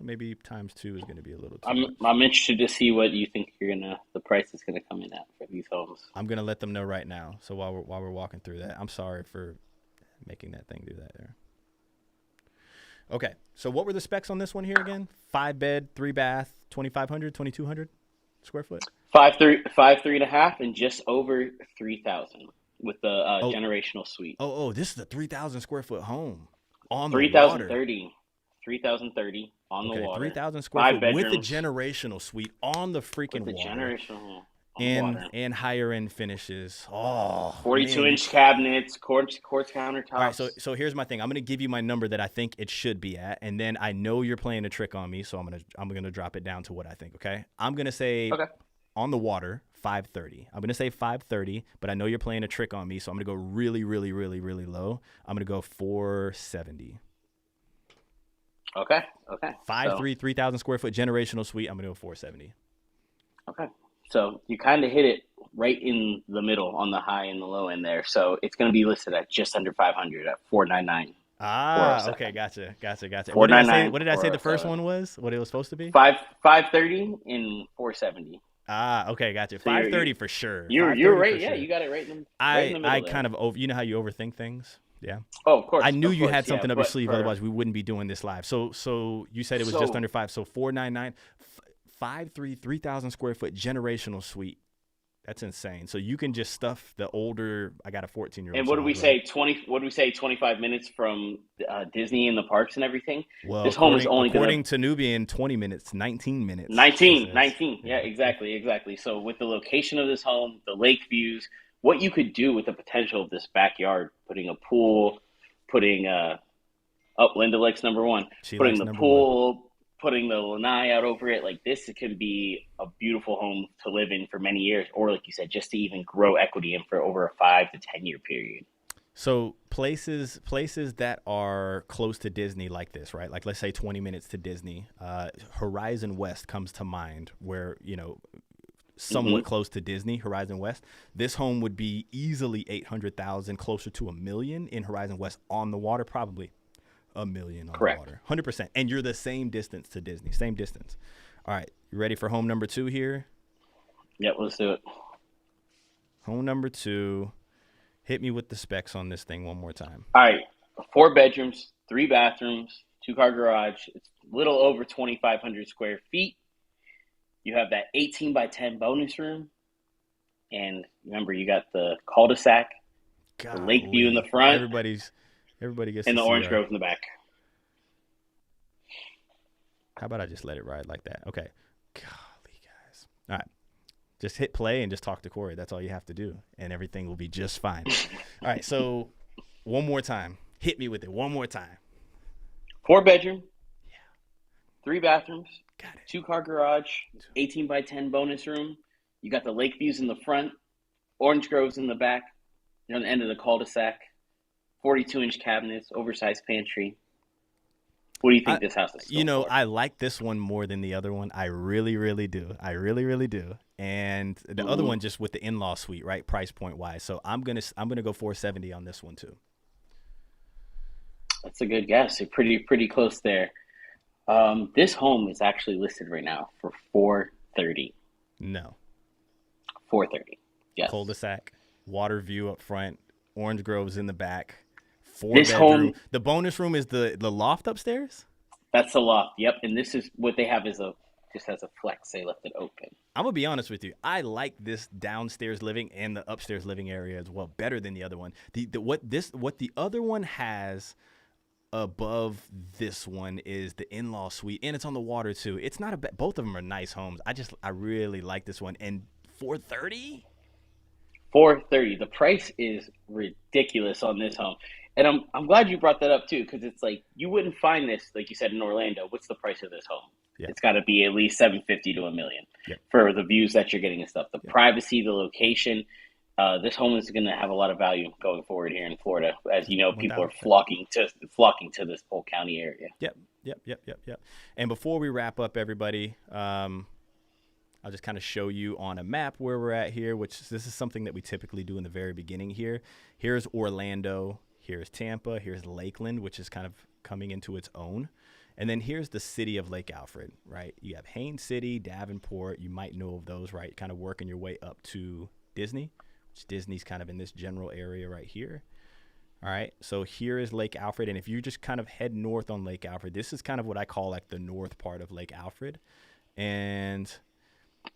Speaker 1: Maybe times two is going to be a little too much.
Speaker 2: I'm interested to see what you think the price is gonna come in at for these homes.
Speaker 1: I'm going to let them know right now. So while we're walking through that, I'm sorry for making that thing do that there. Okay. So what were the specs on this one here again? 5-bed, 3-bath, 2,500, 2,200 square foot?
Speaker 2: 5.3 and just over 3,000 with the generational suite.
Speaker 1: Oh, this is a 3,000 square foot home on the
Speaker 2: 3,030. 3,030 on the water.
Speaker 1: 3,000 square foot
Speaker 2: bedrooms,
Speaker 1: with the generational suite on the freaking
Speaker 2: with the
Speaker 1: water.
Speaker 2: Generational
Speaker 1: And higher end finishes. Oh,
Speaker 2: 42-inch cabinets, quartz countertops.
Speaker 1: All right, so here's my thing. I'm gonna give you my number that I think it should be at, and then I know you're playing a trick on me, so I'm gonna drop it down to what I think. Okay, I'm gonna say on the water 530. I'm gonna say 530, but I know you're playing a trick on me, so I'm gonna go really, really, really, really low. I'm gonna go 470.
Speaker 2: Okay.
Speaker 1: 3,000 square foot generational suite. I'm gonna go 470.
Speaker 2: Okay. So you kind of hit it right in the middle on the high and the low end there. So it's going to be listed at just under 500 at 499.
Speaker 1: Okay, gotcha.
Speaker 2: 499.
Speaker 1: What did I say the first one was? What it was supposed to be?
Speaker 2: 530 and 470.
Speaker 1: Okay, gotcha. 530 for sure.
Speaker 2: You're right. Yeah, you got it right in the middle.
Speaker 1: I kind of you know how you overthink things? Yeah.
Speaker 2: Oh, of course.
Speaker 1: I knew you had something up your sleeve, otherwise we wouldn't be doing this live. So you said it was just under 5. So 499, 3,000 square foot generational suite. That's insane. So you can just stuff the older. I got a 14-year-old.
Speaker 2: And what do we say? 25 minutes from Disney and the parks and everything.
Speaker 1: Well,
Speaker 2: this home is only
Speaker 1: according to Nubian, 20 minutes, 19 minutes.
Speaker 2: 19. Yeah, exactly. So with the location of this home, the lake views, what you could do with the potential of this backyard, putting a pool, putting Linda likes number one, putting the pool, putting the lanai out over it, like this, it can be a beautiful home to live in for many years, or like you said, just to even grow equity in for over a 5 to 10 year period.
Speaker 1: So places that are close to Disney like this, right? Like let's say 20 minutes to Disney, Horizon West comes to mind, where, somewhat close to Disney, Horizon West. This home would be easily 800,000, closer to $1 million in Horizon West on the water, probably $1 million on
Speaker 2: Correct.
Speaker 1: The water, 100%. And you're the same distance to Disney, same distance. All right, you ready for home number 2 here?
Speaker 2: Yep, let's do it.
Speaker 1: Home number 2. Hit me with the specs on this thing one more time.
Speaker 2: All right, 4 bedrooms, 3 bathrooms, 2-car garage. It's a little over 2,500 square feet. You have that 18 by 10 bonus room. And remember, you got the cul-de-sac, the lake view in the front.
Speaker 1: Everybody gets
Speaker 2: and
Speaker 1: to
Speaker 2: the
Speaker 1: see
Speaker 2: orange grove in the back.
Speaker 1: How about I just let it ride like that? Okay. Golly, guys. All right. Just hit play and just talk to Corey. That's all you have to do, and everything will be just fine. All right, so one more time. Hit me with it one more time.
Speaker 2: 4 bedroom.
Speaker 1: Yeah.
Speaker 2: 3 bathrooms.
Speaker 1: Got it.
Speaker 2: 2-car garage. 18 by 10 bonus room. You got the lake views in the front. Orange groves in the back. You're on the end of the cul-de-sac. 42-inch cabinets. Oversized pantry. What do you think this house is? For?
Speaker 1: I like this one more than the other one. I really, really do. I really, really do. And the other one just with the in-law suite, right? Price point wise. So I'm gonna go 470 on this one too.
Speaker 2: That's a good guess. You're pretty close there. This home is actually listed right now for 430.
Speaker 1: No.
Speaker 2: 430. Yes.
Speaker 1: Cul-de-sac, water view up front, orange groves in the back. 4
Speaker 2: this
Speaker 1: bedroom.
Speaker 2: Home,
Speaker 1: the bonus room is the loft upstairs?
Speaker 2: That's the loft. Yep. And this is what they have just has a flex. They left it open.
Speaker 1: I'm going to be honest with you. I like this downstairs living and the upstairs living area as well, better than the other one. What the other one has above this one is the in-law suite, and it's on the water too. It's not both of them are nice homes. I really like this one. And 430?
Speaker 2: 430. The price is ridiculous on this home. And I'm glad you brought that up too, because it's like you wouldn't find this, like you said, in Orlando. What's the price of this home? Yeah. It's got to be at least $750 to $1 million for the views that you're getting and stuff. The privacy, the location. This home is going to have a lot of value going forward here in Florida, as you know, people are flocking to this Polk County area.
Speaker 1: Yep. And before we wrap up, everybody, I I'll just kind of show you on a map where we're at here, which this is something that we typically do in the very beginning here. Here's Orlando, here's Tampa, here's Lakeland, which is kind of coming into its own. And then here's the city of Lake Alfred, right? You have Haines City, Davenport. You might know of those, right? Kind of working your way up to Disney, which Disney's kind of in this general area right here. All right, so here is Lake Alfred. And if you just kind of head north on Lake Alfred, this is kind of what I call like the north part of Lake Alfred. And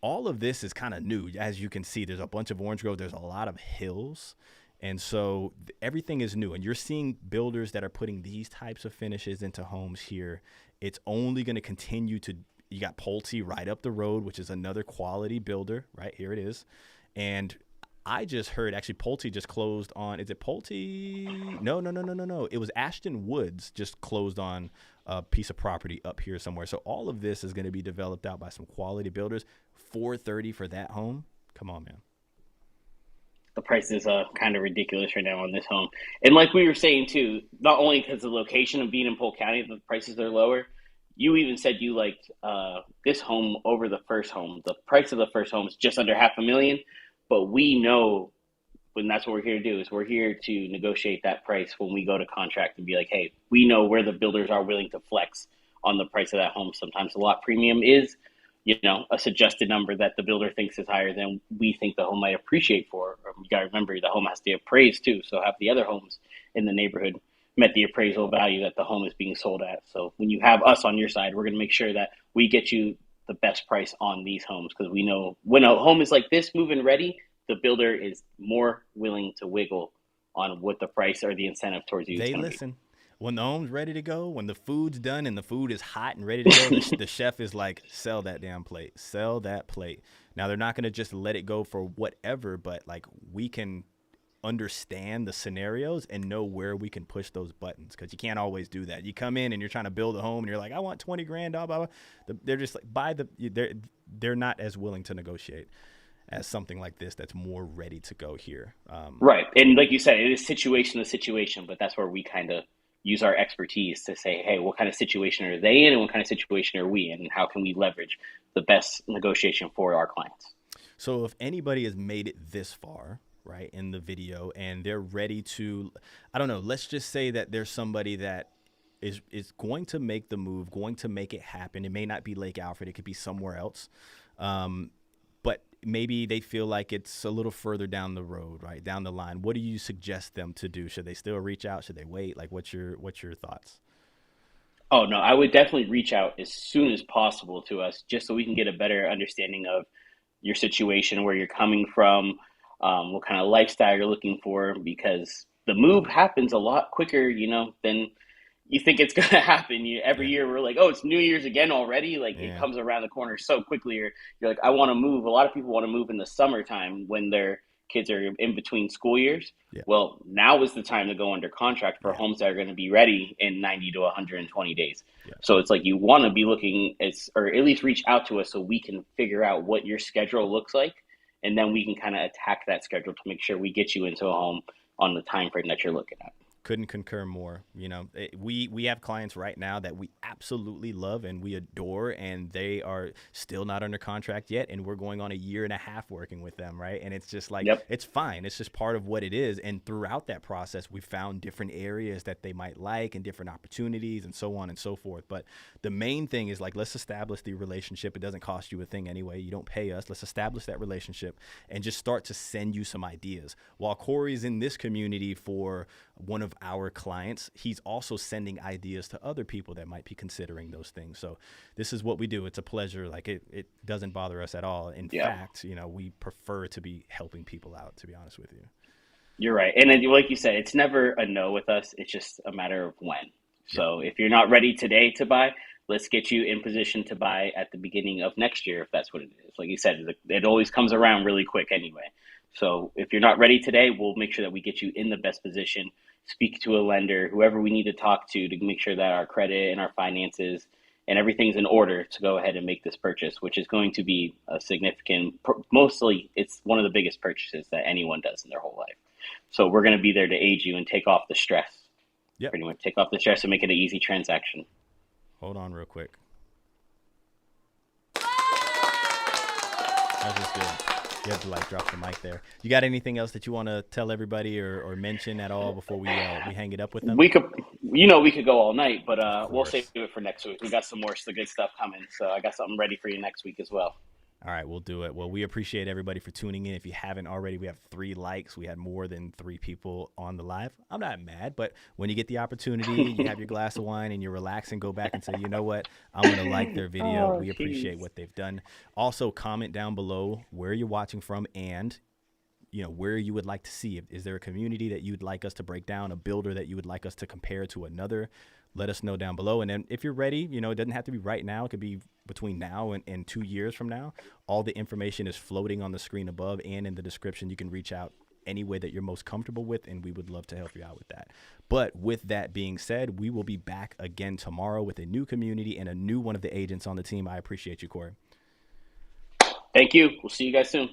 Speaker 1: all of this is kind of new. As you can see, there's a bunch of orange groves. There's a lot of hills. And so everything is new, and you're seeing builders that are putting these types of finishes into homes here. It's only going to continue to, you got Pulte right up the road, which is another quality builder, right? Here it is. And I just heard, actually, Pulte just closed on, is it Pulte? No. It was Ashton Woods just closed on a piece of property up here somewhere. So all of this is going to be developed out by some quality builders. $430 for that home. Come on, man.
Speaker 2: The price is kind of ridiculous right now on this home. And like we were saying too, not only because of the location of being in Polk County, the prices are lower. You even said you liked this home over the first home. The price of the first home is just under $500,000, but we know when that's what we're here to do is we're here to negotiate that price when we go to contract and be like, hey, we know where the builders are willing to flex on the price of that home. Sometimes the lot premium is, a suggested number that the builder thinks is higher than we think the home might appreciate for. You got to remember the home has to be appraised too. So have the other homes in the neighborhood met the appraisal value that the home is being sold at. So when you have us on your side, we're going to make sure that we get you the best price on these homes, because we know when a home is like this, move-in ready, the builder is more willing to wiggle on what the price or the incentive towards you is going to be.
Speaker 1: When the home's ready to go, when the food's done and the food is hot and ready to go, the chef is like, sell that damn plate. Sell that plate. Now, they're not going to just let it go for whatever, but like we can understand the scenarios and know where we can push those buttons, because you can't always do that. You come in and you're trying to build a home and you're like, I want 20 grand, blah, blah, blah. They're just like, they're not as willing to negotiate as something like this that's more ready to go here.
Speaker 2: Right. And like you said, it is situation to situation, but that's where we kind of use our expertise to say, hey, what kind of situation are they in and what kind of situation are we in, and how can we leverage the best negotiation for our clients?
Speaker 1: So if anybody has made it this far, right, in the video, and they're ready to, I don't know, let's just say that there's somebody that is going to make the move, going to make it happen. It may not be Lake Alfred. It could be somewhere else. But maybe they feel like it's a little further down the road, right, down the line. What do you suggest them to do? Should they still reach out? Should they wait? Like, what's your thoughts?
Speaker 2: Oh, no, I would definitely reach out as soon as possible to us just so we can get a better understanding of your situation, where you're coming from, what kind of lifestyle you're looking for, because the move happens a lot quicker, than you think it's going to happen. Every year we're like, oh, it's New Year's again already. Like it comes around the corner so quickly. You're like, I want to move. A lot of people want to move in the summertime when their kids are in between school years. Yeah. Well, now is the time to go under contract for homes that are going to be ready in 90 to 120 days. Yeah. So it's like you want to be looking or at least reach out to us so we can figure out what your schedule looks like. And then we can kind of attack that schedule to make sure we get you into a home on the time frame that you're looking at.
Speaker 1: Couldn't concur more. We have clients right now that we absolutely love and we adore, and they are still not under contract yet, and we're going on a year and a half working with them, right? And it's just like, It's fine. It's just part of what it is. And throughout that process, we found different areas that they might like and different opportunities and so on and so forth. But the main thing is, like, let's establish the relationship. It doesn't cost you a thing anyway. You don't pay us. Let's establish that relationship and just start to send you some ideas. While Corey's in this community for one of our clients, he's also sending ideas to other people that might be considering those things. So this is what we do. It's a pleasure. Like it doesn't bother us at all. In fact, we prefer to be helping people out, to be honest with you. You're
Speaker 2: right. And then, like you said, it's never a no with us. It's just a matter of when. So if you're not ready today to buy, let's get you in position to buy at the beginning of next year, if that's what it is. Like you said, it always comes around really quick anyway. So if you're not ready today, we'll make sure that we get you in the best position, speak to a lender, whoever we need to talk to make sure that our credit and our finances and everything's in order to go ahead and make this purchase, which is going to be a significant, mostly it's one of the biggest purchases that anyone does in their whole life. So we're going to be there to aid you and take off the stress. Yep. Pretty much take off the stress and make it an easy transaction.
Speaker 1: Hold on real quick. That's just good. You have to like drop the mic there. You got anything else that you want to tell everybody or mention at all before we hang it up with them?
Speaker 2: We could, we could go all night, but
Speaker 1: Of
Speaker 2: we'll save
Speaker 1: course.
Speaker 2: it for next week. We got some more good stuff coming, so I got something ready for you next week as well.
Speaker 1: All right, we'll do it. Well, we appreciate everybody for tuning in. If you haven't already, we have 3 likes. We had more than 3 people on the live. I'm not mad, but when you get the opportunity, you have your glass of wine and you're relaxing, go back and say, you know what? I'm going to like their video.
Speaker 2: Oh,
Speaker 1: We
Speaker 2: jeez.
Speaker 1: appreciate what they've done. Also, comment down below where you're watching from and where you would like to see. Is there a community that you'd like us to break down, a builder that you would like us to compare to another? Let us know down below. And then if you're ready, it doesn't have to be right now. It could be between now and 2 years from now. All the information is floating on the screen above and in the description. You can reach out any way that you're most comfortable with, and we would love to help you out with that. But with that being said, we will be back again tomorrow with a new community and a new one of the agents on the team. I appreciate you, Corey.
Speaker 2: Thank you. We'll see you guys soon.